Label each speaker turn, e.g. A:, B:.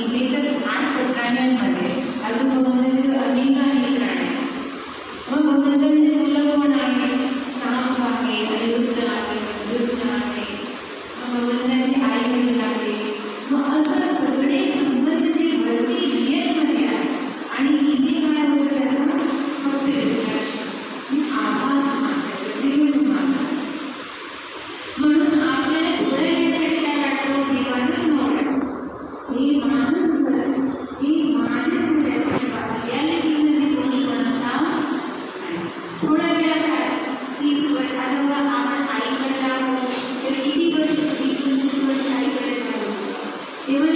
A: इथे तर 8 प्राण्यांमध्ये अजून भगवंताचे अनेक प्राणी. मग भगवंतांचे मुलं कोण आहेत? साप आहे, अनिरुद्ध आहे, वृद्ध आहे, भगवंताची आई वडील आहे. मग असं सगळे संबंध जे वरती रिअलमध्ये आहे. आणि इथे काय होतं त्याचा फक्त आभास मात्र प्रतिबिंब मात्र. म्हणून आपल्याला थोड्या वेळासाठी काय वाटतं? हे माझंच नाव हे माझंच घर, ही माझीच रियालिटीमध्ये कोणी बनता थोड्या वेळात काय 30 वर्ष आता आपण आईकडे आहोत तर किती वर्ष 20-25 वर्ष आईकडे राहतो तेव्हा